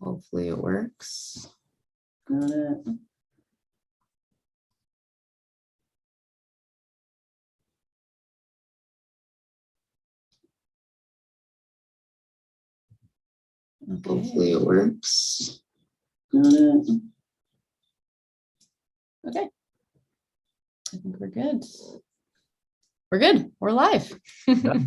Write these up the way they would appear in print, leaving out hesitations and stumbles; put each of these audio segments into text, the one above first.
Hopefully it works. Got it. Okay. Hopefully it works. Got it. Okay. I think we're good. We're good. We're live. Yeah.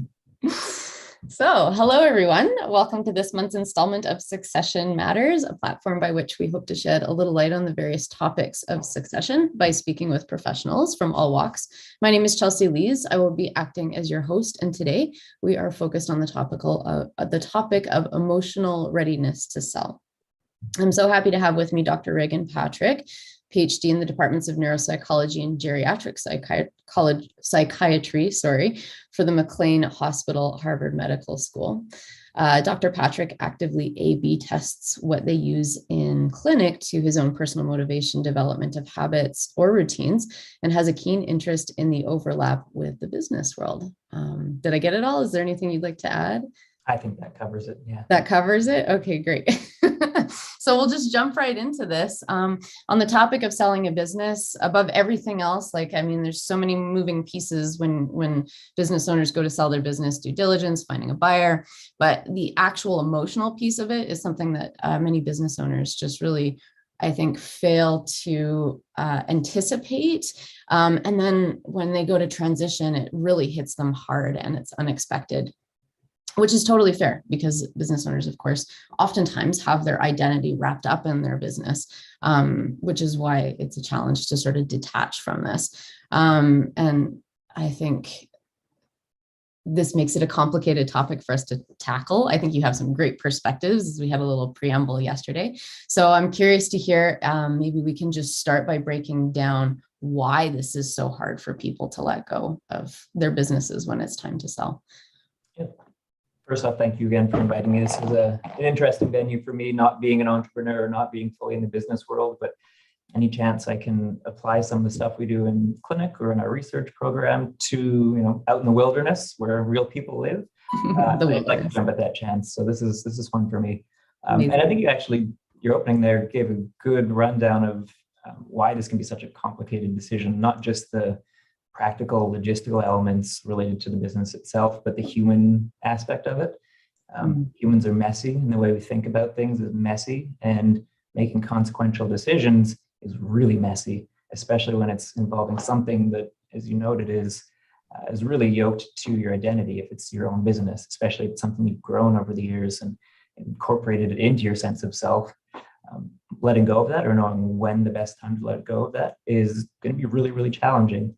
So, hello, everyone. Welcome to this month's installment of Succession Matters, a platform by which we hope to shed a little light on the various topics of succession by speaking with professionals from all walks. My name is Chelsea Lees. I will be acting as your host, and today we are focused on the topic of emotional readiness to sell. I'm so happy to have with me Dr. Regan Patrick, PhD in the departments of neuropsychology and geriatric psychiatry, for the McLean Hospital, Harvard Medical School. Dr. Patrick actively A/B tests what they use in clinic to his own personal motivation, development of habits or routines, and has a keen interest in the overlap with the business world. Did I get it all? Is there anything you'd like to add? I think that covers it. Yeah. That covers it? Okay, great. So we'll just jump right into this. On the topic of selling a business, above everything else, there's so many moving pieces when business owners go to sell their business: due diligence, finding a buyer. But the actual emotional piece of it is something that many business owners just really, I think, fail to anticipate. And then when they go to transition, it really hits them hard and it's unexpected, which is totally fair because business owners, of course, oftentimes have their identity wrapped up in their business, which is why it's a challenge to sort of detach from this. And I think this makes it a complicated topic for us to tackle. I think you have some great perspectives, as we had a little preamble yesterday. So I'm curious to hear, maybe we can just start by breaking down why this is so hard for people to let go of their businesses when it's time to sell. Yep. First off, thank you again for inviting me. This is an interesting venue for me, not being an entrepreneur, not being fully in the business world, but any chance I can apply some of the stuff we do in clinic or in our research program to, out in the wilderness where real people live. I'd like to jump at that chance. So this is fun for me. And I think your opening there gave a good rundown of why this can be such a complicated decision, not just the practical logistical elements related to the business itself, but the human aspect of it. Humans are messy, and the way we think about things is messy, and making consequential decisions is really messy, especially when it's involving something that, as you noted, is really yoked to your identity. If it's your own business, especially if it's something you've grown over the years and incorporated it into your sense of self, letting go of that or knowing when the best time to let go of that is going to be really, really challenging.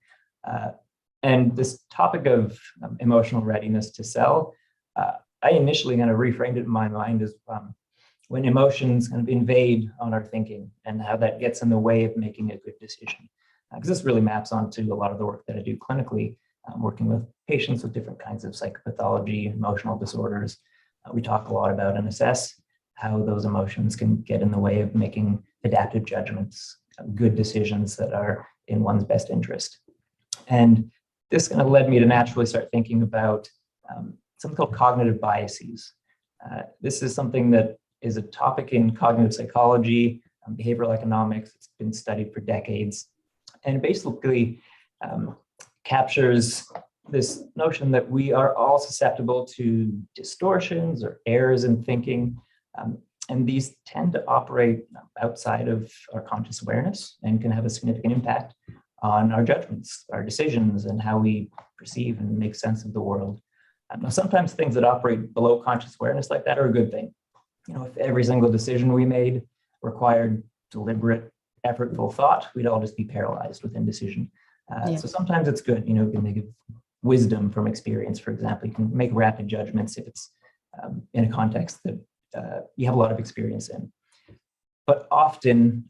And this topic of emotional readiness to sell, I initially kind of reframed it in my mind as when emotions kind of invade on our thinking and how that gets in the way of making a good decision. Because this really maps onto a lot of the work that I do clinically, working with patients with different kinds of psychopathology, emotional disorders. We talk a lot about and assess how those emotions can get in the way of making adaptive judgments, good decisions that are in one's best interest. And this kind of led me to naturally start thinking about something called cognitive biases. This is something that is a topic in cognitive psychology, behavioral economics. It's been studied for decades. And it basically captures this notion that we are all susceptible to distortions or errors in thinking. And these tend to operate outside of our conscious awareness and can have a significant impact on our judgments, our decisions, and how we perceive and make sense of the world. Now, sometimes things that operate below conscious awareness like that are a good thing. If every single decision we made required deliberate, effortful thought, we'd all just be paralyzed with indecision. So sometimes it's good, you can make wisdom from experience, for example. You can make rapid judgments if it's in a context that you have a lot of experience in. But often,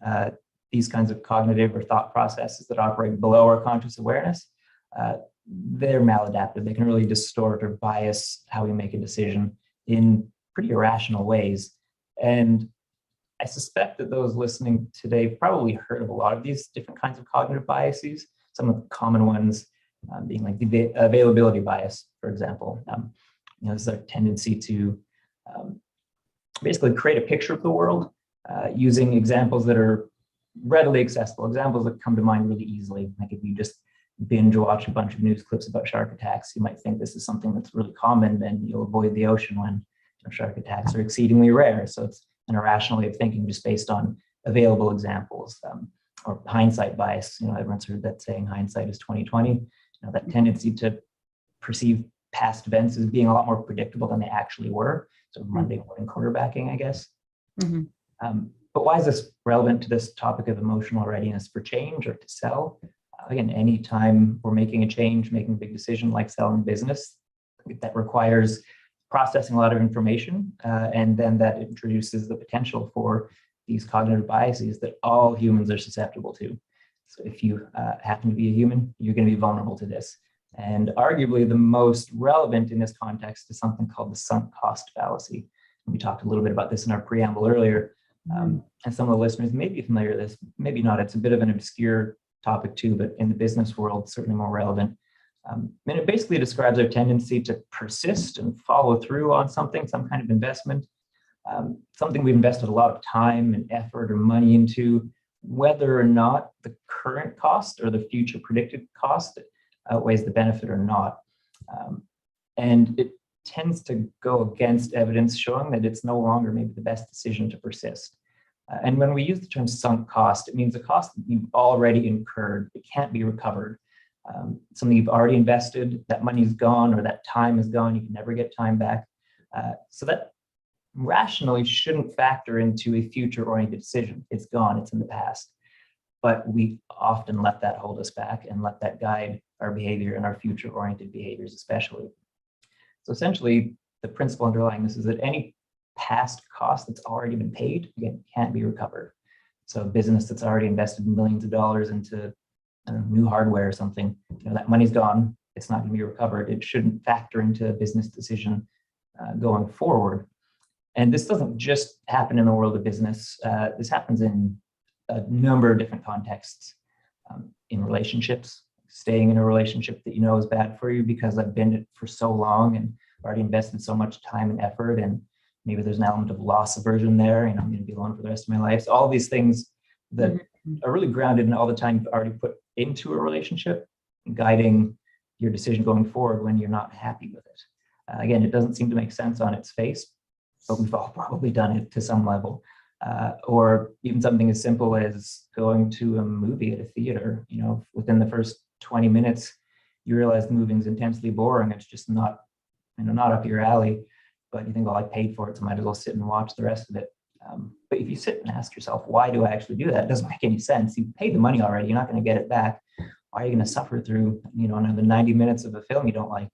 these kinds of cognitive or thought processes that operate below our conscious awareness, they're maladaptive. They can really distort or bias how we make a decision in pretty irrational ways. And I suspect that those listening today probably heard of a lot of these different kinds of cognitive biases. Some of the common ones being like the availability bias, for example. This is our tendency to basically create a picture of the world using examples that are readily accessible, examples that come to mind really easily. Like if you just binge watch a bunch of news clips about shark attacks, you might think this is something that's really common, and you'll avoid the ocean when shark attacks are exceedingly rare. So it's an irrational way of thinking just based on available examples, or hindsight bias. Everyone's heard that saying, hindsight is 2020. That tendency to perceive past events as being a lot more predictable than they actually were. So Monday morning quarterbacking, I guess. Mm-hmm. But why is this relevant to this topic of emotional readiness for change or to sell? Again, anytime we're making a change, making a big decision like selling business, that requires processing a lot of information, and then that introduces the potential for these cognitive biases that all humans are susceptible to. So if you happen to be a human, you're going to be vulnerable to this. And arguably the most relevant in this context is something called the sunk cost fallacy. We talked a little bit about this in our preamble earlier. And some of the listeners may be familiar with this, maybe not. It's a bit of an obscure topic too, but in the business world, certainly more relevant. And it basically describes our tendency to persist and follow through on something, some kind of investment, something we've invested a lot of time and effort or money into, whether or not the current cost or the future predicted cost outweighs the benefit or not. And it tends to go against evidence showing that it's no longer maybe the best decision to persist. And when we use the term sunk cost, it means a cost that you've already incurred. It can't be recovered. Something you've already invested, that money's gone or that time is gone. You can never get time back. So that rationally shouldn't factor into a future-oriented decision. It's gone, it's in the past. But we often let that hold us back and let that guide our behavior and our future-oriented behaviors especially. So essentially, the principle underlying this is that any past cost that's already been paid, again, can't be recovered. So a business that's already invested millions of dollars into new hardware or something, that money's gone, it's not going to be recovered. It shouldn't factor into a business decision going forward. And this doesn't just happen in the world of business. This happens in a number of different contexts. In relationships, staying in a relationship that is bad for you because I've been in it for so long and already invested so much time and effort, and maybe there's an element of loss aversion there, I'm going to be alone for the rest of my life. So all these things that are really grounded in all the time you've already put into a relationship, guiding your decision going forward when you're not happy with it. Again, it doesn't seem to make sense on its face, but we've all probably done it to some level. Or even something as simple as going to a movie at a theater. Within the first 20 minutes, you realize the movie is intensely boring. It's just not up your alley, but you think, I paid for it, so I might as well sit and watch the rest of it. But if you sit and ask yourself, why do I actually do that? It doesn't make any sense. You paid the money already. You're not going to get it back. Why are you going to suffer through, another 90 minutes of a film you don't like?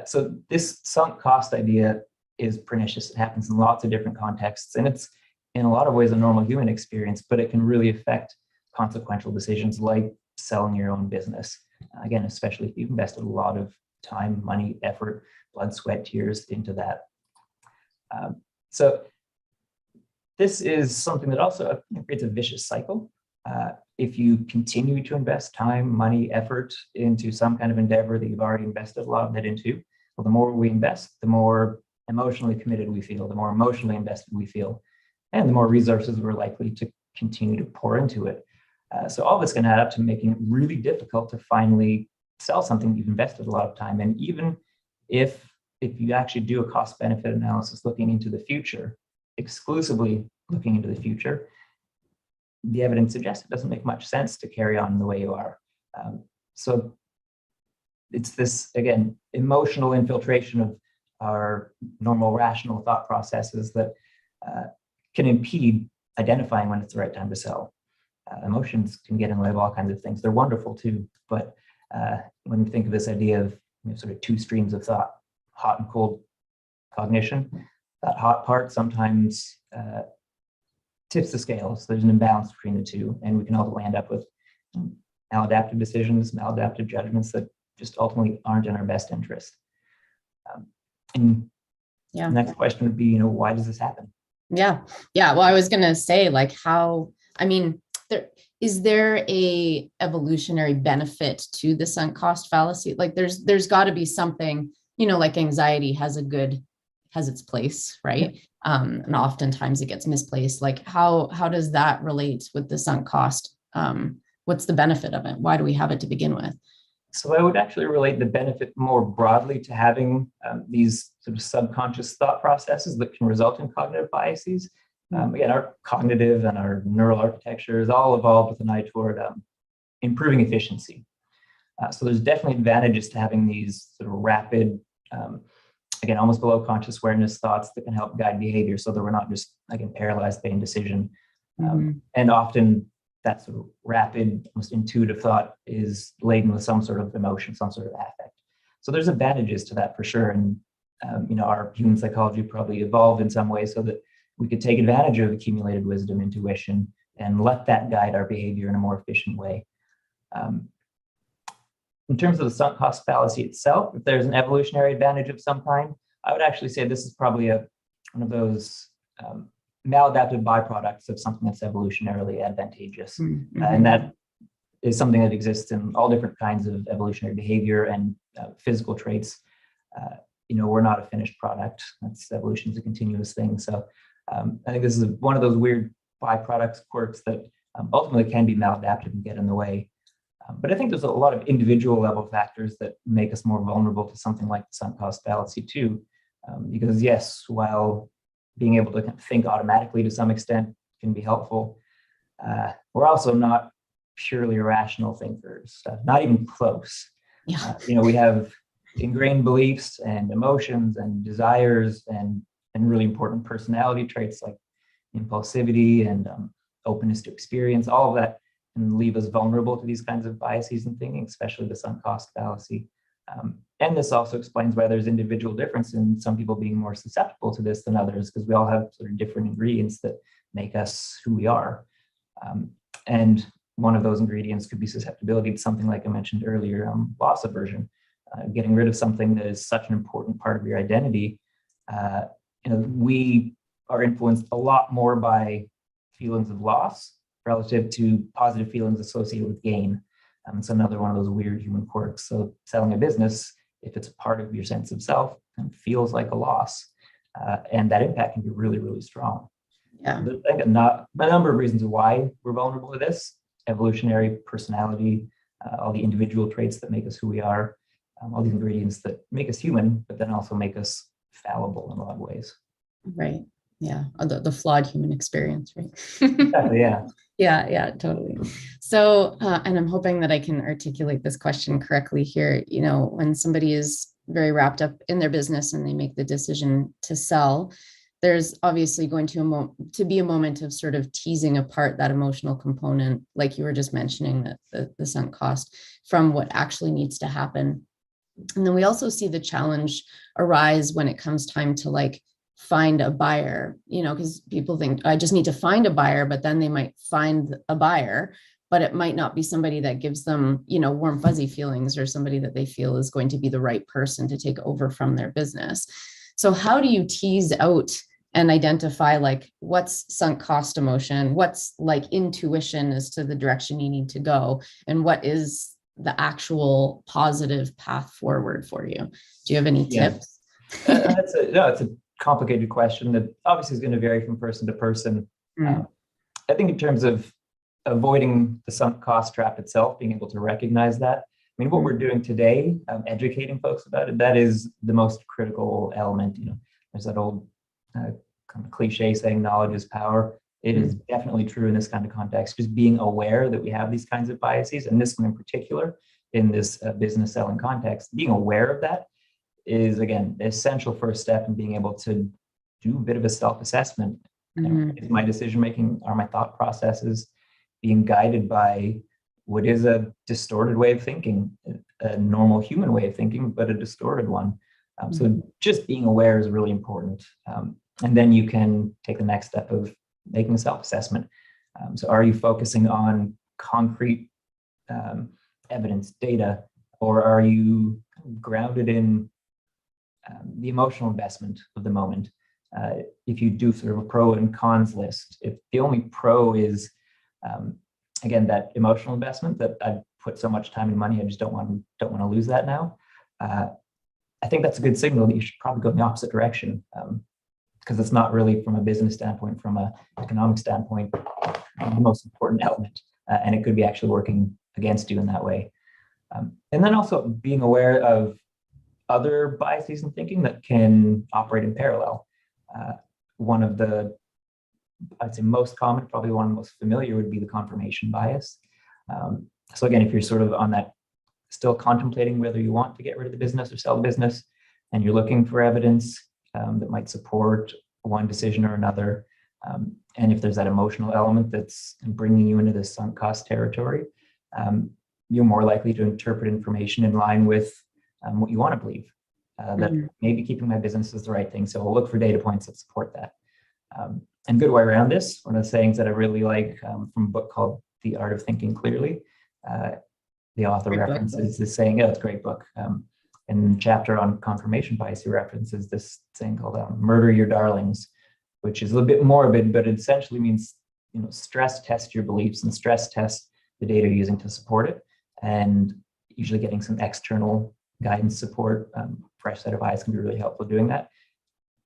So this sunk cost idea is pernicious. It happens in lots of different contexts, and it's in a lot of ways a normal human experience, but it can really affect consequential decisions like selling your own business. Again, especially if you've invested a lot of time, money, effort, blood, sweat, tears into that. So this is something that also creates a vicious cycle. If you continue to invest time, money, effort into some kind of endeavor that you've already invested a lot of that into, well, the more we invest, the more emotionally committed we feel, the more emotionally invested we feel, and the more resources we're likely to continue to pour into it. So all this can add up to making it really difficult to finally sell something you've invested a lot of time in. Even if you actually do a cost benefit analysis looking into the future, exclusively looking into the future, the evidence suggests it doesn't make much sense to carry on the way you are. So it's this, again, emotional infiltration of our normal rational thought processes that can impede identifying when it's the right time to sell. Emotions can get in the way of all kinds of things. They're wonderful too, but when we think of this idea of sort of two streams of thought, hot and cold cognition, that hot part sometimes tips the scale. So there's an imbalance between the two, and we can ultimately end up with maladaptive decisions, maladaptive judgments that just ultimately aren't in our best interest. And the next question would be, why does this happen? Yeah. Well, I was going to say, is there a evolutionary benefit to the sunk cost fallacy? There's got to be something, like anxiety has its place, right? And oftentimes it gets misplaced. Like how does that relate with the sunk cost? What's the benefit of it? Why do we have it to begin with? So I would actually relate the benefit more broadly to having these sort of subconscious thought processes that can result in cognitive biases. Again, our cognitive and our neural architecture is all evolved with an eye toward improving efficiency. So there's definitely advantages to having these sort of rapid, again, almost below conscious awareness thoughts that can help guide behavior so that we're not just, again, paralyzed by indecision. And often that sort of rapid, almost intuitive thought is laden with some sort of emotion, some sort of affect. So there's advantages to that for sure. And, our human psychology probably evolved in some way so that we could take advantage of accumulated wisdom, intuition, and let that guide our behavior in a more efficient way. In terms of the sunk cost fallacy itself, if there's an evolutionary advantage of some kind, I would actually say this is probably one of those maladaptive byproducts of something that's evolutionarily advantageous. And that is something that exists in all different kinds of evolutionary behavior and physical traits. We're not a finished product. Evolution is a continuous thing. So I think this is one of those weird byproducts, quirks that ultimately can be maladaptive and get in the way. But I think there's a lot of individual level factors that make us more vulnerable to something like the sunk cost fallacy too. Because yes, while being able to think automatically to some extent can be helpful, we're also not purely rational thinkers, not even close. Yeah. We have ingrained beliefs and emotions and desires and really important personality traits like impulsivity and openness to experience. All of that can leave us vulnerable to these kinds of biases in thinking, especially the sunk cost fallacy. And this also explains why there's individual difference in some people being more susceptible to this than others, because we all have sort of different ingredients that make us who we are. And one of those ingredients could be susceptibility to something like I mentioned earlier, loss aversion, getting rid of something that is such an important part of your identity. We are influenced a lot more by feelings of loss relative to positive feelings associated with gain. It's another one of those weird human quirks. So selling a business, if it's a part of your sense of self, and feels like a loss, and that impact can be really, really strong. Yeah. I think a number of reasons why we're vulnerable to this: evolutionary, personality, all the individual traits that make us who we are, all these ingredients that make us human, but then also make us fallible in a lot of ways. Right. Yeah. The flawed human experience, right? Exactly, yeah. Yeah, totally. So, and I'm hoping that I can articulate this question correctly here. When somebody is very wrapped up in their business and they make the decision to sell, there's obviously going to be a moment of sort of teasing apart that emotional component, like you were just mentioning, that the sunk cost from what actually needs to happen. And then we also see the challenge arise when it comes time to find a buyer, because people think I just need to find a buyer, but then they might find a buyer, but it might not be somebody that gives them, warm, fuzzy feelings, or somebody that they feel is going to be the right person to take over from their business. So how do you tease out and identify what's sunk cost emotion, what's intuition as to the direction you need to go, and what is the actual positive path forward for you? Do you have any tips? It's a complicated question that obviously is going to vary from person to person. I think in terms of avoiding the sunk cost trap itself, being able to recognize that, what we're doing today, educating folks about it, that is the most critical element. There's that old kind of cliche saying, knowledge is power. It is definitely true in this kind of context. Just being aware that we have these kinds of biases, and this one in particular, in this business selling context, being aware of that is, again, the essential first step in being able to do a bit of a self-assessment. Is my decision-making, are my thought processes being guided by what is a distorted way of thinking, a normal human way of thinking, but a distorted one? So just being aware is really important. And then you can take the next step of making a self-assessment. So are you focusing on concrete evidence, data, or are you grounded in the emotional investment of the moment? If you do sort of a pro and cons list, if the only pro is, again, that emotional investment that I've put so much time and money, I just don't want to lose that now. I think that's a good signal that you should probably go in the opposite direction. because it's not really from a business standpoint, from an economic standpoint, the most important element. And it could be actually working against you in that way. And then also being aware of other biases in thinking that can operate in parallel. One of the, I'd say most common, probably one of the most familiar would be the confirmation bias. So again, if you're sort of on that, still contemplating whether you want to get rid of the business or sell the business, and you're looking for evidence that might support one decision or another, and if there's that emotional element that's bringing you into this sunk cost territory, you're more likely to interpret information in line with what you want to believe. That maybe keeping my business is the right thing. So we'll look for data points that support that. And good way around this, one of the sayings that I really like from a book called The Art of Thinking Clearly, the author references this saying, it's a great book. In the chapter on confirmation bias, he references this saying called murder your darlings, which is a little bit morbid, but it essentially means, stress test your beliefs and stress test the data you're using to support it. And usually getting some external guidance support, fresh set of eyes can be really helpful doing that,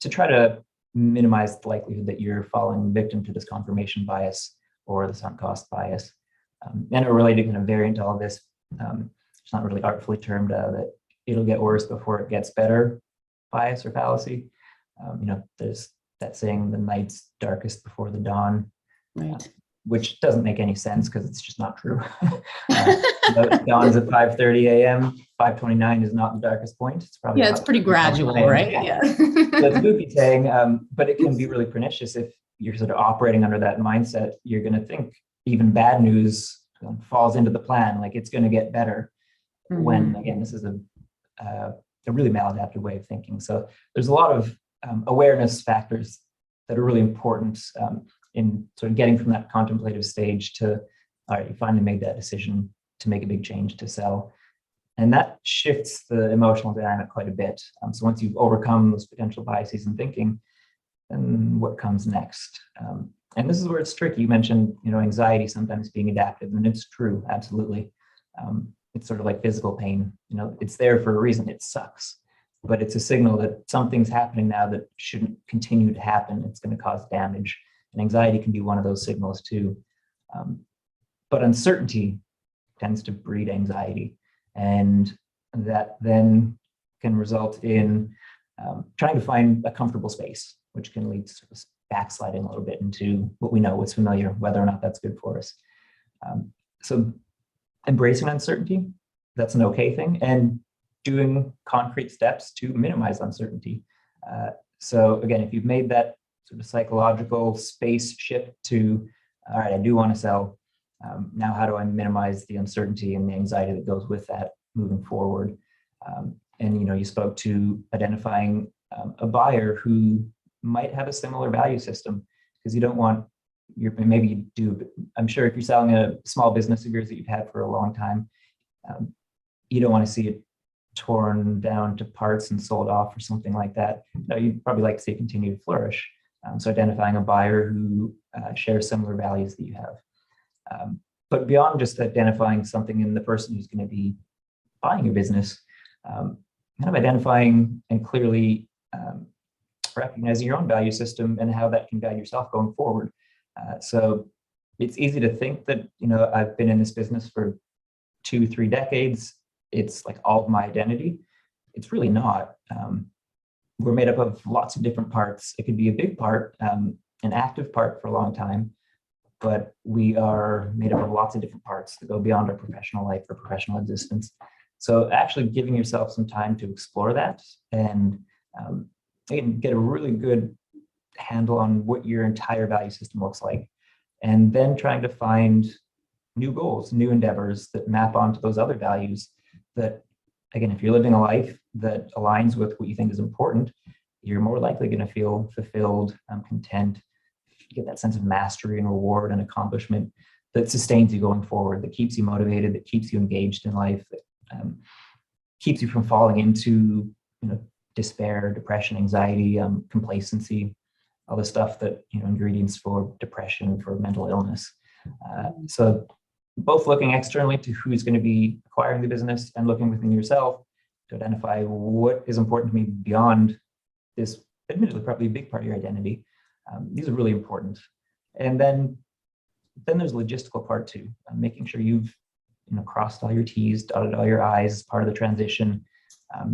to try to minimize the likelihood that you're falling victim to this confirmation bias or the sunk cost bias. And a related kind of variant to all of this, it's not really artfully termed, that it'll get worse before it gets better bias or fallacy. There's that saying, the night's darkest before the dawn, right? Which doesn't make any sense because it's just not true. Dawn is at 5:30 a.m. 5:29 is not the darkest point. It's probably it's pretty gradual, right? Yeah. So it's a goofy saying, but it can be really pernicious if you're sort of operating under that mindset. You're going to think even bad news falls into the plan, like it's going to get better. When again, this is a really maladaptive way of thinking. So there's a lot of awareness factors that are really important in sort of getting from that contemplative stage to, all right, you finally made that decision to make a big change to sell. And that shifts the emotional dynamic quite a bit. So once you've overcome those potential biases in thinking, then what comes next? And this is where it's tricky. You mentioned, anxiety sometimes being adaptive, and it's true, absolutely. It's sort of like physical pain. It's there for a reason. It sucks, but it's a signal that something's happening now that shouldn't continue to happen. It's going to cause damage. And anxiety can be one of those signals too. But uncertainty tends to breed anxiety. And that then can result in trying to find a comfortable space, which can lead to sort of backsliding a little bit into what we know, what's familiar, whether or not that's good for us. So embracing uncertainty, that's an okay thing, and doing concrete steps to minimize uncertainty. So again, if you've made that sort of psychological space shift to, all right, I do want to sell. Now, how do I minimize the uncertainty and the anxiety that goes with that moving forward? And you spoke to identifying a buyer who might have a similar value system, because you don't want maybe you do, but I'm sure if you're selling a small business of yours that you've had for a long time, you don't want to see it torn down to parts and sold off or something like that. You'd probably like to see it continue to flourish. So identifying a buyer who shares similar values that you have. But beyond just identifying something in the person who's going to be buying your business, kind of identifying and clearly recognizing your own value system and how that can guide yourself going forward. So it's easy to think that, I've been in this business for 2-3 decades. It's like all of my identity. It's really not. We're made up of lots of different parts. It could be a big part, an active part for a long time, but we are made up of lots of different parts that go beyond our professional life or professional existence. So actually giving yourself some time to explore that and get a really good handle on what your entire value system looks like, and then trying to find new goals, new endeavors that map onto those other values that, again, if you're living a life that aligns with what you think is important, you're more likely going to feel fulfilled, content, you get that sense of mastery and reward and accomplishment that sustains you going forward, that keeps you motivated, that keeps you engaged in life, that keeps you from falling into, despair, depression, anxiety, complacency, all the stuff that, ingredients for depression, for mental illness. So both looking externally to who's going to be acquiring the business and looking within yourself to identify what is important to me beyond this admittedly probably a big part of your identity. These are really important. And then there's the logistical part too, making sure you've crossed all your T's, dotted all your I's as part of the transition.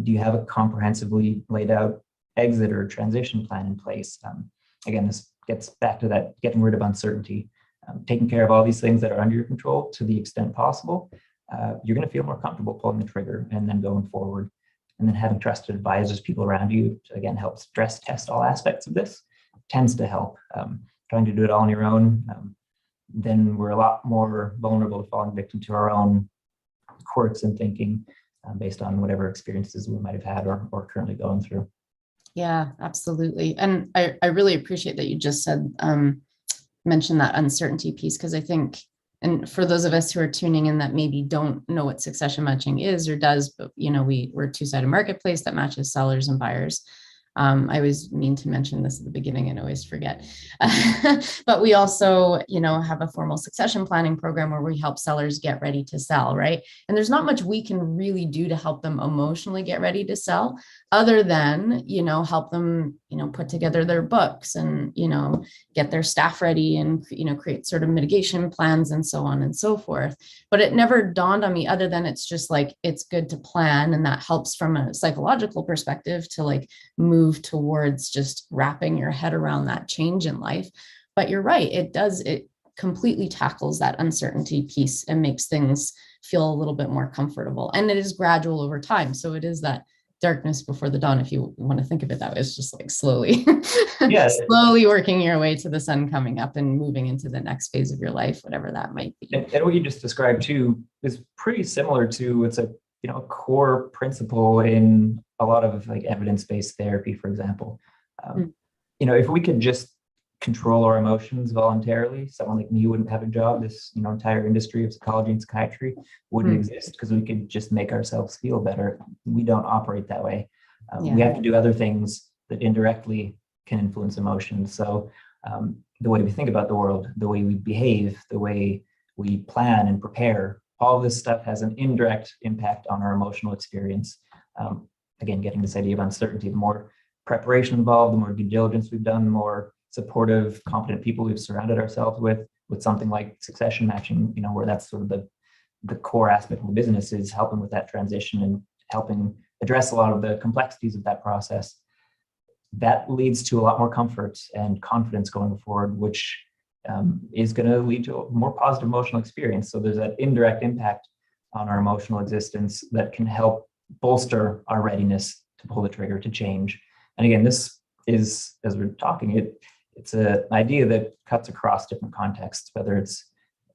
Do you have a comprehensively laid out exit or transition plan in place? Again, this gets back to that getting rid of uncertainty, taking care of all these things that are under your control to the extent possible. You're going to feel more comfortable pulling the trigger and then going forward. And then having trusted advisors, people around you, to, again, help stress test all aspects of this tends to help. Trying to do it all on your own, then we're a lot more vulnerable to falling victim to our own quirks and thinking based on whatever experiences we might have had or currently going through. Yeah, absolutely. And I really appreciate that you just said, mention that uncertainty piece, because I think, and for those of us who are tuning in that maybe don't know what succession matching is or does, but we're a two-sided marketplace that matches sellers and buyers. I always mean to mention this at the beginning and always forget. But we also, have a formal succession planning program where we help sellers get ready to sell, right? And there's not much we can really do to help them emotionally get ready to sell, other than, help them, put together their books and, get their staff ready and, create sort of mitigation plans and so on and so forth. But it never dawned on me, other than it's just like, it's good to plan. And that helps from a psychological perspective to like move towards just wrapping your head around that change in life. But you're right, it completely tackles that uncertainty piece and makes things feel a little bit more comfortable. And it is gradual over time. So it is that darkness before the dawn, if you want to think of it that way. It's just like slowly, slowly working your way to the sun coming up and moving into the next phase of your life, whatever that might be. And what you just described too is pretty similar to, it's a core principle in a lot of like evidence-based therapy, for example. If we could just control our emotions voluntarily, someone like me wouldn't have a job. This entire industry of psychology and psychiatry wouldn't exist, because we could just make ourselves feel better. We don't operate that way. We have to do other things that indirectly can influence emotions. So the way we think about the world, the way we behave, the way we plan and prepare, all this stuff has an indirect impact on our emotional experience. Again, getting this idea of uncertainty, the more preparation involved, the more due diligence we've done, the more supportive, competent people we've surrounded ourselves with something like succession matching, where that's sort of the core aspect of the business, is helping with that transition and helping address a lot of the complexities of that process. That leads to a lot more comfort and confidence going forward, which is going to lead to a more positive emotional experience. So there's that indirect impact on our emotional existence that can help bolster our readiness to pull the trigger to change. And again, this is, as we're talking, it's an idea that cuts across different contexts, whether it's,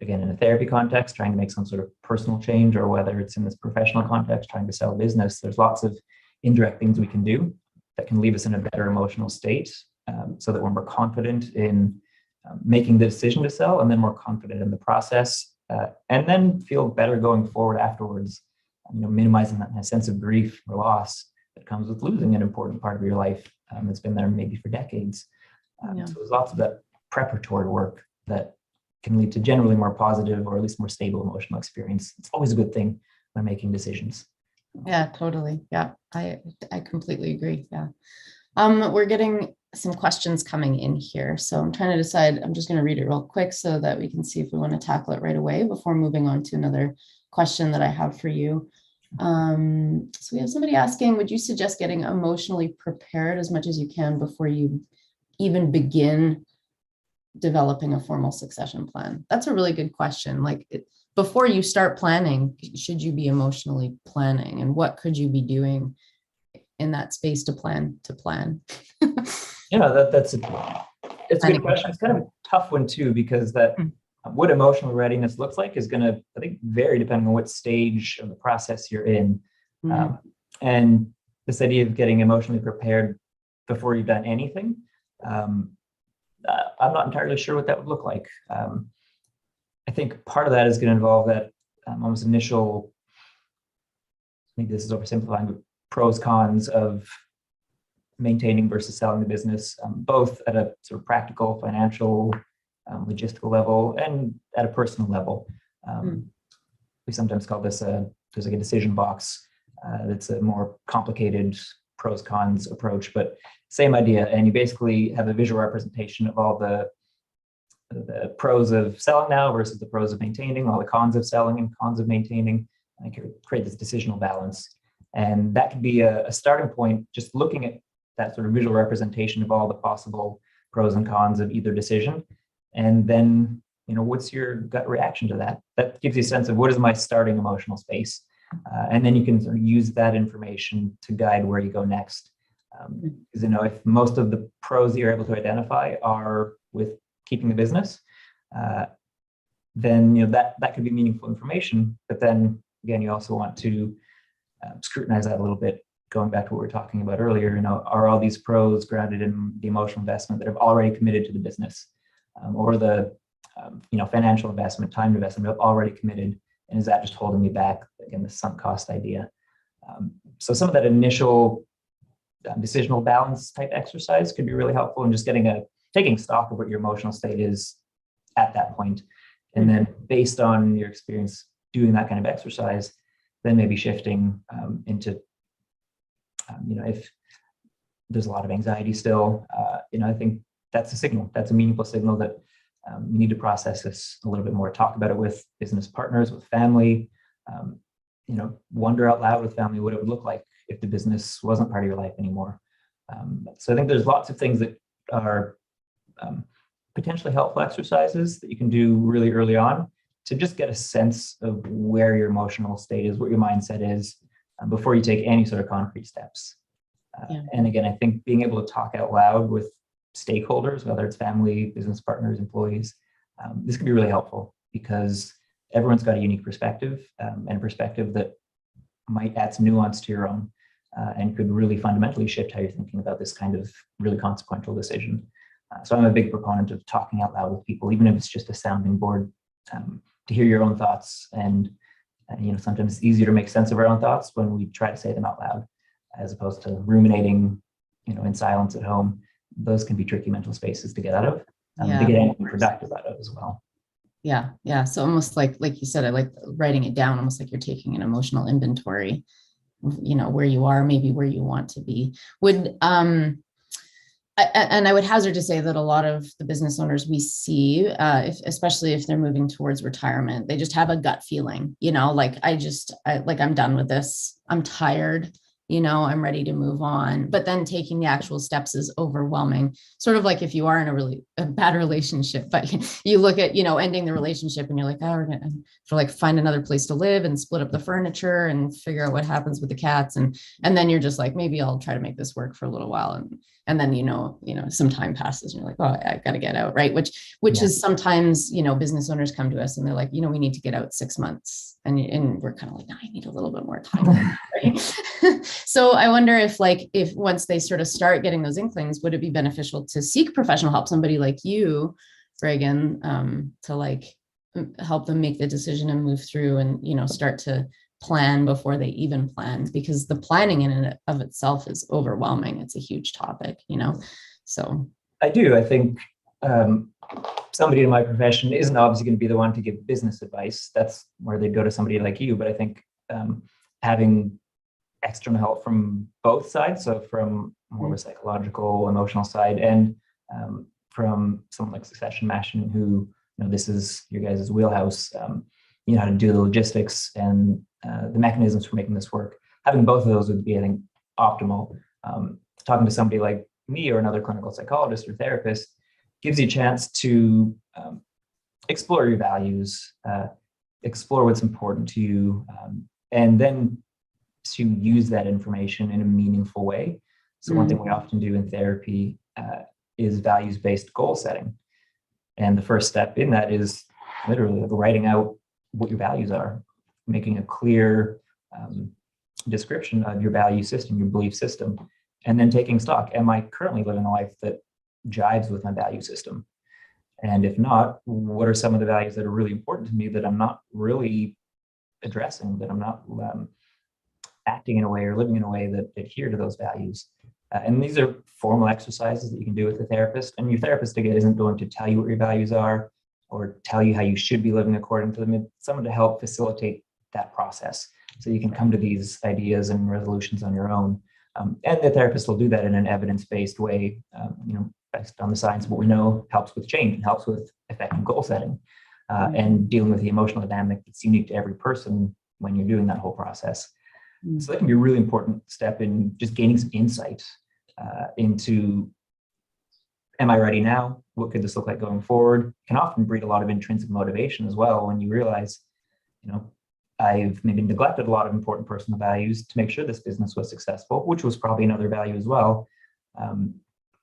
again, in a therapy context, trying to make some sort of personal change, or whether it's in this professional context, trying to sell business. There's lots of indirect things we can do that can leave us in a better emotional state, so that we're more confident in making the decision to sell, and then more confident in the process, and then feel better going forward afterwards, minimizing that sense of grief or loss that comes with losing an important part of your life that's been there maybe for decades. So there's lots of that preparatory work that can lead to generally more positive, or at least more stable emotional experience. It's always a good thing when making decisions. Yeah, totally. Yeah, I completely agree. Yeah. We're getting some questions coming in here. So I'm trying to decide, I'm just going to read it real quick so that we can see if we want to tackle it right away before moving on to another question that I have for you. So we have somebody asking, would you suggest getting emotionally prepared as much as you can before you even begin developing a formal succession plan? That's a really good question. Like, before you start planning, should you be emotionally planning, and what could you be doing in that space to plan? That's a good question. It's kind of a tough one too, because that what emotional readiness looks like is going to, I think, vary depending on what stage of the process you're in. And this idea of getting emotionally prepared before you've done anything, I'm not entirely sure what that would look like. I think part of that is going to involve that almost initial, I think this is oversimplifying, but pros, cons of maintaining versus selling the business, both at a sort of practical, financial, logistical level, and at a personal level. We sometimes call this there's like a decision box that's a more complicated pros cons approach, but same idea. And you basically have a visual representation of all the pros of selling now versus the pros of maintaining, all the cons of selling and cons of maintaining, and create this decisional balance. And that could be a starting point, just looking at that sort of visual representation of all the possible pros and cons of either decision. And then, what's your gut reaction to that? That gives you a sense of what is my starting emotional space. And then you can sort of use that information to guide where you go next. Because, if most of the pros that you're able to identify are with keeping the business, then, that could be meaningful information. But then again, you also want to scrutinize that a little bit. Going back to what we were talking about earlier, are all these pros grounded in the emotional investment that have already committed to the business, or the financial investment, time investment have already committed, and is that just holding me back? Again, the sunk cost idea. So some of that initial decisional balance type exercise could be really helpful in just taking stock of what your emotional state is at that point, and then based on your experience doing that kind of exercise, then maybe shifting into if there's a lot of anxiety still, I think that's a signal. That's a meaningful signal that you need to process this a little bit more. Talk about it with business partners, with family. Wonder out loud with family what it would look like if the business wasn't part of your life anymore. So I think there's lots of things that are potentially helpful exercises that you can do really early on to just get a sense of where your emotional state is, what your mindset is, before you take any sort of concrete steps. And again, I think being able to talk out loud with stakeholders, whether it's family, business partners, employees, this can be really helpful because everyone's got a unique perspective, and a perspective that might add some nuance to your own, and could really fundamentally shift how you're thinking about this kind of really consequential decision. So I'm a big proponent of talking out loud with people, even if it's just a sounding board, to hear your own thoughts. And sometimes it's easier to make sense of our own thoughts when we try to say them out loud, as opposed to ruminating, in silence at home. Those can be tricky mental spaces to get out of, to get anything productive out of as well. Yeah. So almost like you said, I like writing it down, almost like you're taking an emotional inventory, where you are, maybe where you want to be. And I would hazard to say that a lot of the business owners we see, especially if they're moving towards retirement, they just have a gut feeling, I'm done with this. I'm tired. I'm ready to move on. But then taking the actual steps is overwhelming. Sort of like if you are in a really bad relationship, but you look at, ending the relationship and you're like, oh, we're going to find another place to live and split up the furniture and figure out what happens with the cats. And then you're just like, maybe I'll try to make this work for a little while. And then, some time passes and you're like, oh, I got to get out. Right. Which is sometimes, business owners come to us and they're like, we need to get out 6 months. And we're kind of like, no, I need a little bit more time. Right? So I wonder if once they sort of start getting those inklings, would it be beneficial to seek professional help, somebody like you, Regan, to help them make the decision and move through and, start to plan before they even plan, because the planning in and of itself is overwhelming. It's a huge topic, so. I do. I think somebody in my profession isn't obviously going to be the one to give business advice. That's where they'd go to somebody like you. But I think having external help from both sides, so from more of a psychological, emotional side, and from someone like Succession Machine, who, this is your guys' wheelhouse, how to do the logistics and the mechanisms for making this work. Having both of those would be, I think, optimal. Talking to somebody like me or another clinical psychologist or therapist gives you a chance to explore your values, explore what's important to you, and then to use that information in a meaningful way. So one thing we often do in therapy is values-based goal setting. And the first step in that is literally writing out what your values are, making a clear description of your value system, your belief system, and then taking stock. Am I currently living a life that jives with my value system? And if not, what are some of the values that are really important to me that I'm not really addressing, that I'm not acting in a way or living in a way that adhere to those values? And these are formal exercises that you can do with a therapist. And your therapist, again, isn't going to tell you what your values are or tell you how you should be living according to them. It's someone to help facilitate that process so you can come to these ideas and resolutions on your own. And the therapist will do that in an evidence-based way, based on the science of what we know helps with change and helps with effective goal setting and dealing with the emotional dynamic that's unique to every person when you're doing that whole process. So that can be a really important step in just gaining some insight into, am I ready now? What could this look like going forward? It can often breed a lot of intrinsic motivation as well when you realize, I've maybe neglected a lot of important personal values to make sure this business was successful, which was probably another value as well.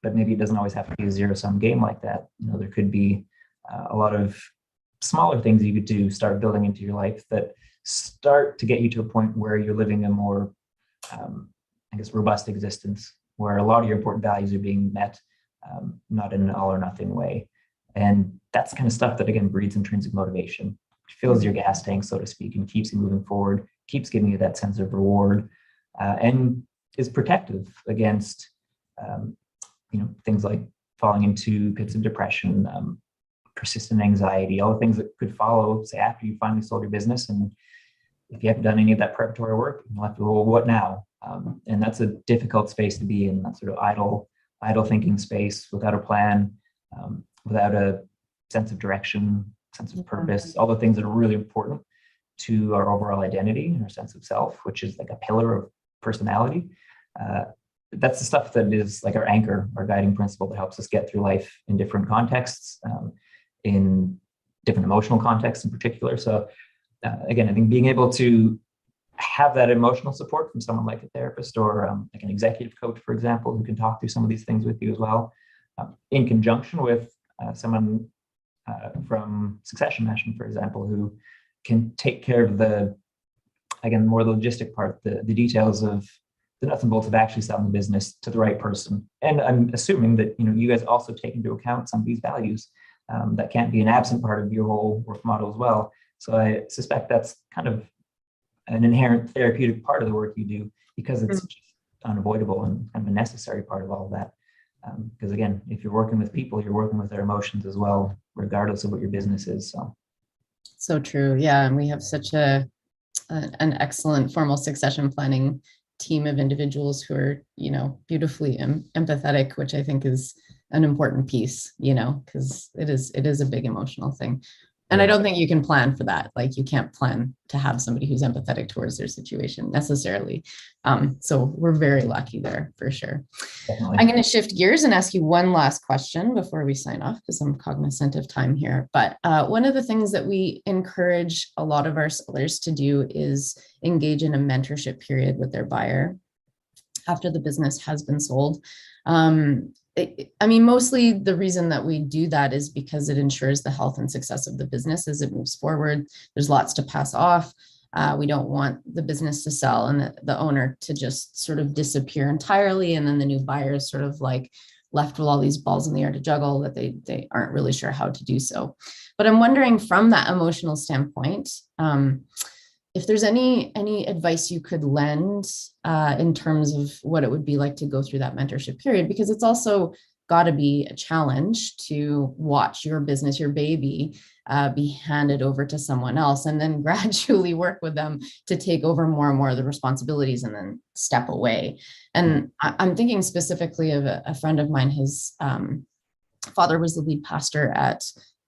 But maybe it doesn't always have to be a zero-sum game like that. There could be a lot of smaller things you could do, start building into your life that start to get you to a point where you're living a more, robust existence, where a lot of your important values are being met, not in an all or nothing way. And that's the kind of stuff that, again, breeds intrinsic motivation, fills your gas tank, so to speak, and keeps you moving forward, keeps giving you that sense of reward, and is protective against, things like falling into pits of depression, persistent anxiety, all the things that could follow, say, after you finally sold your business. And if you haven't done any of that preparatory work, you'll have to go, well, what now? And that's a difficult space to be in, that sort of idle thinking space without a plan, without a sense of direction, sense of purpose, all the things that are really important to our overall identity and our sense of self, which is like a pillar of personality. That's the stuff that is like our anchor, our guiding principle that helps us get through life in different contexts, in different emotional contexts in particular. So again, I think being able to have that emotional support from someone like a therapist or like an executive coach, for example, who can talk through some of these things with you as well, in conjunction with someone from succession management, for example, who can take care of the, again, more logistic part, the details of the nuts and bolts of actually selling the business to the right person. And I'm assuming that you guys also take into account some of these values that can't be an absent part of your whole work model as well. So I suspect that's kind of an inherent therapeutic part of the work you do, because it's just unavoidable and kind of a necessary part of all of that. Because again, if you're working with people, you're working with their emotions as well, regardless of what your business is. So true. Yeah. And we have such an excellent formal succession planning team of individuals who are, beautifully empathetic, which I think is an important piece, because it is a big emotional thing. And I don't think you can plan for that. Like, you can't plan to have somebody who's empathetic towards their situation necessarily. So we're very lucky there for sure. Definitely. I'm going to shift gears and ask you one last question before we sign off, because I'm cognizant of time here. But one of the things that we encourage a lot of our sellers to do is engage in a mentorship period with their buyer after the business has been sold. Mostly the reason that we do that is because it ensures the health and success of the business as it moves forward. There's lots to pass off. We don't want the business to sell and the owner to just sort of disappear entirely. And then the new buyer is sort of like left with all these balls in the air to juggle that they aren't really sure how to do so. But I'm wondering, from that emotional standpoint, if there's any advice you could lend in terms of what it would be like to go through that mentorship period, because it's also got to be a challenge to watch your business, your baby, be handed over to someone else and then gradually work with them to take over more and more of the responsibilities and then step away. And I'm thinking specifically of a friend of mine. His father was the lead pastor at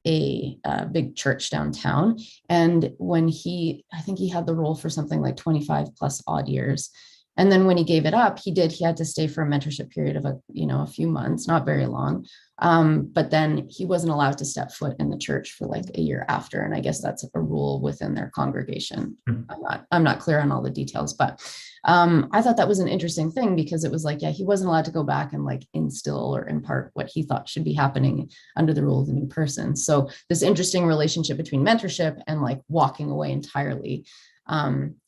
a big church downtown. And when I think he had the role for something like 25 plus odd years. And then when he gave it up, he had to stay for a mentorship period of a few months, not very long. But then he wasn't allowed to step foot in the church for like a year after. And I guess that's a rule within their congregation. I'm not clear on all the details, but I thought that was an interesting thing, because it was like, he wasn't allowed to go back and like instill or impart what he thought should be happening under the rule of the new person. So this interesting relationship between mentorship and like walking away entirely.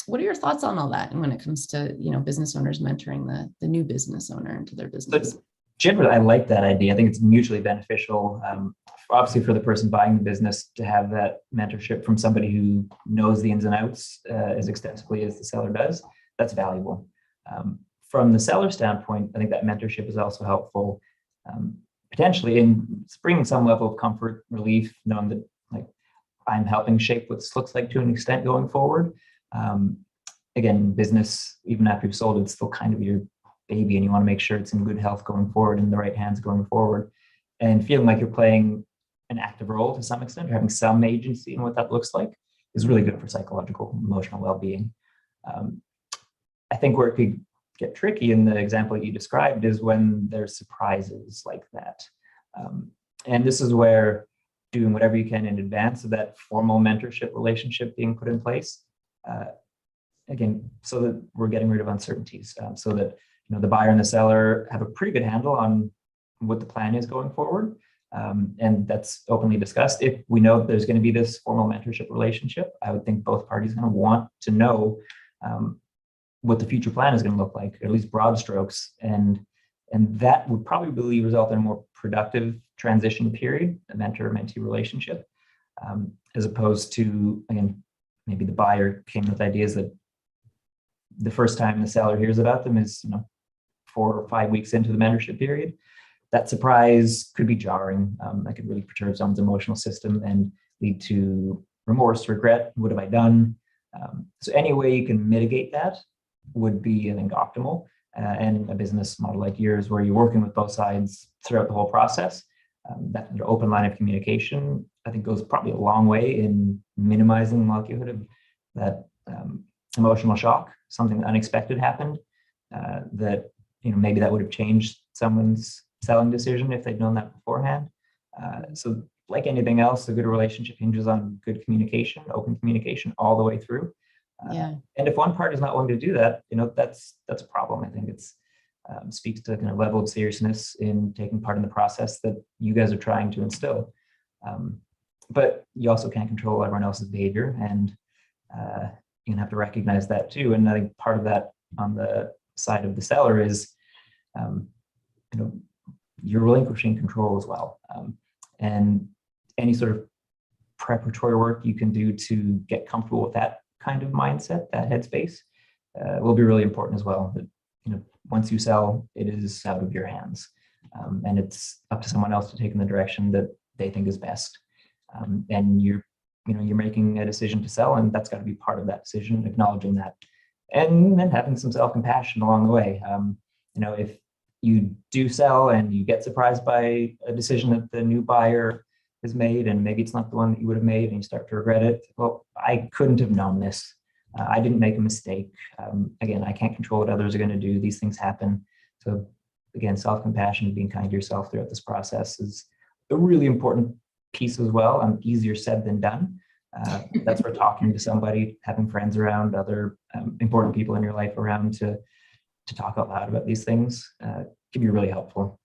What are your thoughts on all that? And when it comes to, business owners mentoring the new business owner into their business? Generally, I like that idea. I think it's mutually beneficial, obviously for the person buying the business to have that mentorship from somebody who knows the ins and outs as extensively as the seller does. That's valuable. From the seller standpoint, I think that mentorship is also helpful, potentially in bringing some level of comfort, relief, knowing that like I'm helping shape what this looks like to an extent going forward. Again, business, even after you've sold it, it's still kind of your baby and you want to make sure it's in good health going forward, in the right hands going forward. And feeling like you're playing an active role to some extent, or having some agency in what that looks like, is really good for psychological, emotional well-being. I think where it could get tricky in the example you described is when there's surprises like that. And this is where doing whatever you can in advance of that formal mentorship relationship being put in place, again, so that we're getting rid of uncertainties, so that the buyer and the seller have a pretty good handle on what the plan is going forward. And that's openly discussed. If we know there's going to be this formal mentorship relationship, I would think both parties are going to want to know what the future plan is going to look like, at least broad strokes. And that would probably result in a more productive transition period, a mentor-mentee relationship, as opposed to, again, maybe the buyer came with ideas that the first time the seller hears about them is 4 or 5 weeks into the mentorship period. That surprise could be jarring. That could really perturb someone's emotional system and lead to remorse, regret. What have I done? So any way you can mitigate that would be, I think, optimal. And a business model like yours, where you're working with both sides throughout the whole process, that open line of communication, I think, goes probably a long way in minimizing the likelihood of that emotional shock. Something unexpected happened that maybe that would have changed someone's selling decision if they'd known that beforehand. So like anything else, a good relationship hinges on good communication, open communication all the way through. And if one part is not willing to do that, that's a problem. I think it's speaks to kind of level of seriousness in taking part in the process that you guys are trying to instill. But you also can't control everyone else's behavior, and you have to recognize that too. And I think part of that on the side of the seller is, you're relinquishing control as well. And any sort of preparatory work you can do to get comfortable with that kind of mindset, that headspace, will be really important as well. That once you sell, it is out of your hands, and it's up to someone else to take in the direction that they think is best. And you're making a decision to sell, and that's got to be part of that decision, acknowledging that, and then having some self-compassion along the way. If you do sell and you get surprised by a decision that the new buyer has made, and maybe it's not the one that you would have made, and you start to regret it. Well, I couldn't have known this. I didn't make a mistake. Again, I can't control what others are going to do. These things happen. So again, self-compassion, being kind to yourself throughout this process is a really important piece as well. Easier said than done. That's where talking to somebody, having friends around, other important people in your life around to talk out loud about these things can be really helpful.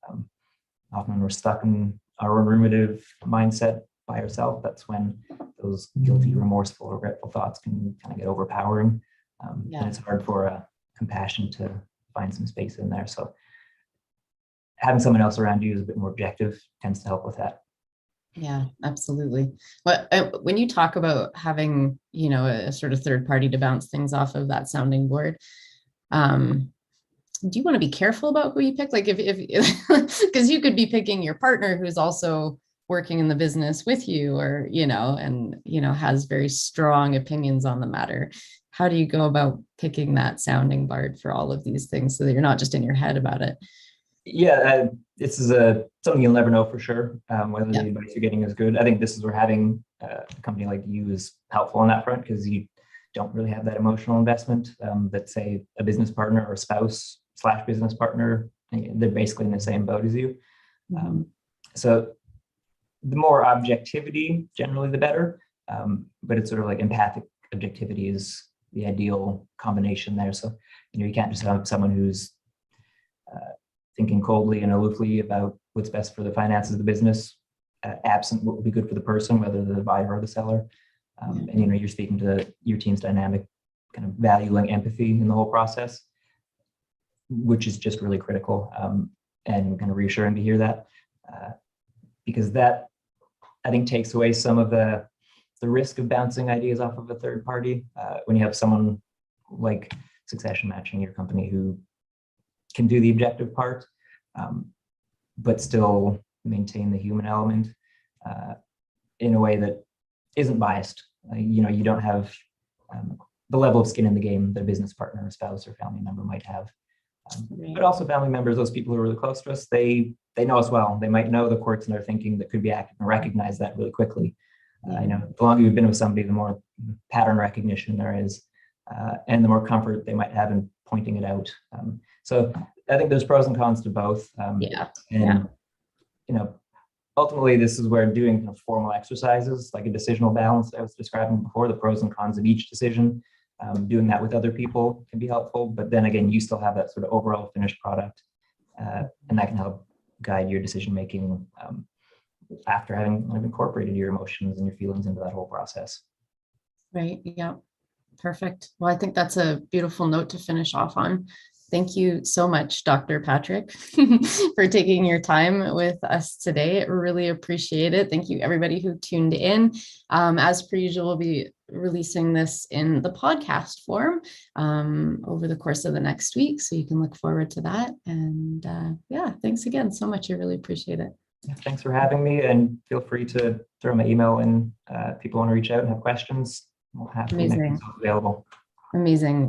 Often when we're stuck in our own ruminative mindset by ourselves, that's when those guilty, remorseful, regretful thoughts can kind of get overpowering. And it's hard for compassion to find some space in there. So having someone else around you who's a bit more objective tends to help with that. Yeah, absolutely. But when you talk about having, a sort of third party to bounce things off of that sounding board, do you want to be careful about who you pick? Like if because you could be picking your partner who's also working in the business with you, or, has very strong opinions on the matter. How do you go about picking that sounding board for all of these things so that you're not just in your head about it? Yeah, this is something you'll never know for sure, whether the advice you're getting is good. I think this is where having a company like you is helpful on that front, because you don't really have that emotional investment that, say, a business partner or spouse / business partner, they're basically in the same boat as you. So the more objectivity, generally the better, but it's sort of like empathic objectivity is the ideal combination there. So, you can't just have someone who's thinking coldly and aloofly about what's best for the finances of the business, absent what would be good for the person, whether the buyer or the seller. And you're speaking to your team's dynamic, kind of valuing empathy in the whole process, which is just really critical, and kind of reassuring to hear that, because that, I think, takes away some of the risk of bouncing ideas off of a third party when you have someone like succession matching your company who can do the objective part, but still maintain the human element in a way that isn't biased. You don't have the level of skin in the game that a business partner, or spouse, or family member might have. But also family members, those people who are really close to us, they know us well. They might know the quirks in our thinking that could be active and recognize that really quickly. The longer you've been with somebody, the more pattern recognition there is, and the more comfort they might have in pointing it out. So I think there's pros and cons to both. Ultimately, this is where doing kind of formal exercises, like a decisional balance I was describing before, the pros and cons of each decision, doing that with other people can be helpful. But then again, you still have that sort of overall finished product, and that can help guide your decision making after having incorporated your emotions and your feelings into that whole process. Right. Yeah. Perfect. Well, I think that's a beautiful note to finish off on. Thank you so much, Dr. Patrick, for taking your time with us today. Really appreciate it. Thank you, everybody who tuned in. As per usual, we'll be releasing this in the podcast form over the course of the next week. So you can look forward to that. And thanks again so much. I really appreciate it. Thanks for having me, and feel free to throw my email in if people want to reach out and have questions. We'll happily make myself available. Amazing.